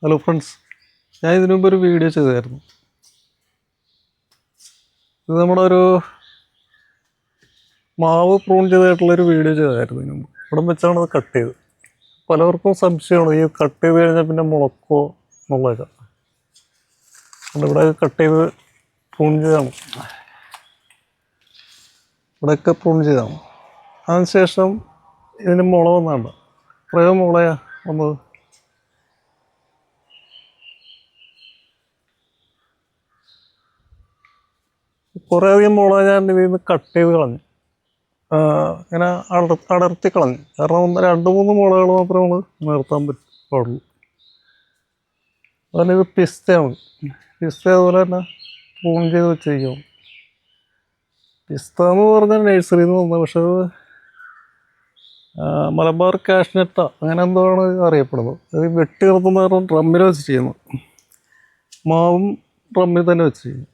Hello friends, ഞാൻ ഇതിനു മുമ്പ് ഒരു വീഡിയോ ചെയ്തായിരുന്നു. ഇത് നമ്മുടെ ഒരു മാവ് പ്രൂൺ ചെയ്തായിട്ടുള്ളൊരു വീഡിയോ ചെയ്തായിരുന്നു ഇതിനു മുമ്പ്. ഇവിടെ വെച്ചാണ് അത് കട്ട് ചെയ്ത്. പലർക്കും സംശയമാണ് ഈ കട്ട് ചെയ്ത് കഴിഞ്ഞാൽ പിന്നെ മുളക്കോ എന്നുള്ളതൊക്കെ. ഇവിടെ കട്ട് ചെയ്ത് പ്രൂൺ ചെയ്താണ്, ഇവിടെയൊക്കെ പ്രൂൺ ചെയ്താണ്. അതിനുശേഷം ഇതിന് മുള വന്നാണ്ട് കുറേ മുളയാ വന്നത്. കുറേ അധികം മുള ഞാൻ ഇതിൽ നിന്ന് കട്ട് ചെയ്ത് കളഞ്ഞു, ഇങ്ങനെ അടർത്തി കളഞ്ഞു. കാരണം 2-3 മുളകൾ മാത്രമേ നമ്മൾ നിർത്താൻ പാടുള്ളൂ. അതുപോലെ ഇത് പിസ്തയാണ്. പിസ്ത അതുപോലെ തന്നെ പ്രൂൺ ചെയ്ത് വെച്ചിരിക്കുന്നു. പിസ്ത എന്ന് പറഞ്ഞാൽ നഴ്സറിയിൽ നിന്ന് വന്നത്, പക്ഷെ അത് മലബാർ കാഷ്നട്ട അങ്ങനെ എന്തോ ആണ് അറിയപ്പെടുന്നത്. അത് വെട്ടി നിർത്തുന്ന കാരണം ഡ്രമ്മിൽ വെച്ച് ചെയ്യുന്നു. മാവും ഡ്രമ്മിൽ തന്നെ വെച്ച് ചെയ്യുന്നു.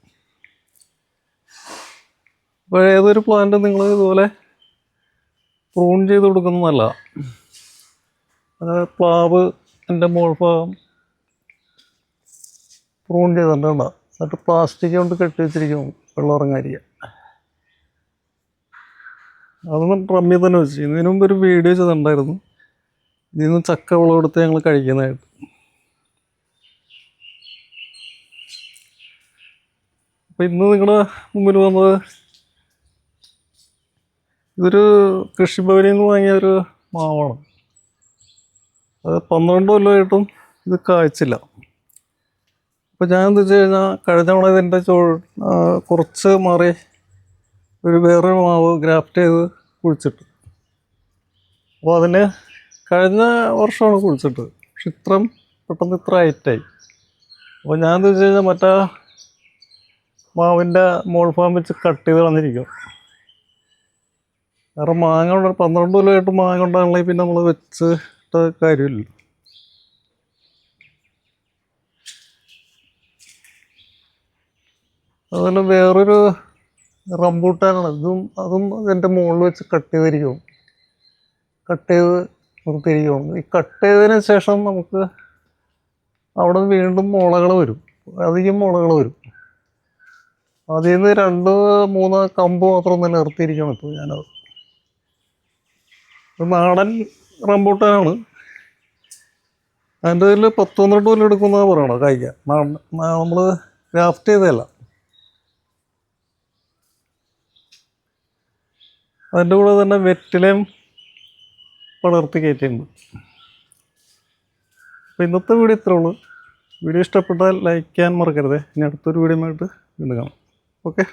അപ്പോൾ ഏതൊരു പ്ലാന്റ് നിങ്ങൾ ഇതുപോലെ പ്രൂൺ ചെയ്ത് കൊടുക്കുന്നതല്ല. പ്ലാവ് എൻ്റെ മോൾഭാഗം പ്രൂൺ ചെയ്തിട്ടുണ്ട്. എന്നിട്ട് പ്ലാസ്റ്റിക് കൊണ്ട് കെട്ടി വെച്ചിരിക്കുന്നു, വെള്ളം ഇറങ്ങാതിരിക്കുക. അതൊന്നും ഡ്രമ്മിൽ തന്നെ വെച്ച് ചെയ്യുന്നു. ഇതിനു മുമ്പ് ഒരു വീഡിയോ ചെയ്തിട്ടുണ്ടായിരുന്നു, ഇതിൽ നിന്ന് ചക്ക വിളവെടുത്ത് ഞങ്ങൾ കഴിക്കുന്നതായിട്ട്. അപ്പോൾ ഇന്ന് നിങ്ങളുടെ മുമ്പിൽ വന്നത് ഇതൊരു കൃഷിഭവനിൽ നിന്ന് വാങ്ങിയ ഒരു മാവാണ്. അത് 12 കൊല്ലമായിട്ടും ഇത് കായ്ച്ചില്ല. അപ്പോൾ ഞാൻ എന്താ വെച്ച് കഴിഞ്ഞാൽ, കഴിഞ്ഞ തവണ ഇതിൻ്റെ കുറച്ച് മാറി ഒരു വേറെ മാവ് ഗ്രാഫ്റ്റ് ചെയ്ത് കുഴിച്ചിട്ട്. അപ്പോൾ അതിന് കഴിഞ്ഞ വർഷമാണ് കുഴിച്ചിട്ട്, പക്ഷെ ഇത്രയും പെട്ടെന്ന് ഇത്ര ഹൈറ്റായി. അപ്പോൾ ഞാൻ എന്താ വെച്ച് കഴിഞ്ഞാൽ മറ്റേ മാവിൻ്റെ മോൾഭാഗം വെച്ച് കട്ട് ചെയ്ത് കളഞ്ഞിരിക്കും. കാരണം മാങ്ങ 12 കൊല്ലമായിട്ട് മാങ്ങ ഉണ്ടാകണമെങ്കിൽ പിന്നെ നമ്മൾ വെച്ചിട്ട് കാര്യമില്ല. അതുപോലെ വേറൊരു റംബൂട്ടാനാണ്. അതും അതിൻ്റെ മുകളിൽ വെച്ച് കട്ട് ചെയ്തിരിക്കും, കട്ട് ചെയ്ത് നിർത്തിയിരിക്കുകയാണ്. ഈ കട്ട് ചെയ്തതിന് ശേഷം നമുക്ക് അവിടെ നിന്ന് വീണ്ടും മുളകൾ വരും, അധികം മുളകൾ വരും. അതിൽ നിന്ന് 2-3 കമ്പ് മാത്രം തന്നെ നിർത്തിയിരിക്കുകയാണ് ഇപ്പോൾ ഞാനത്. നാടൻ റംബൂട്ടാനാണ്. അതിൻ്റെ ഇതിൽ 10-12 കൊല്ലം എടുക്കുന്നതാണ് പറയണത് കഴിക്കാൻ. നമ്മൾ ഗ്രാഫ്റ്റ് ചെയ്തതല്ല. അതിൻ്റെ കൂടെ തന്നെ വെറ്റിലയും പടർത്തി കയറ്റിയിട്ടുണ്ട്. അപ്പോൾ ഇന്നത്തെ വീഡിയോ ഇത്രേ ഉള്ളൂ. വീഡിയോ ഇഷ്ടപ്പെട്ടാൽ ലൈക്ക് ചെയ്യാൻ മറക്കരുത്. ഇനി അടുത്തൊരു വീഡിയോ ആയിട്ട് വീണ്ടും കാണാം. ഓക്കെ.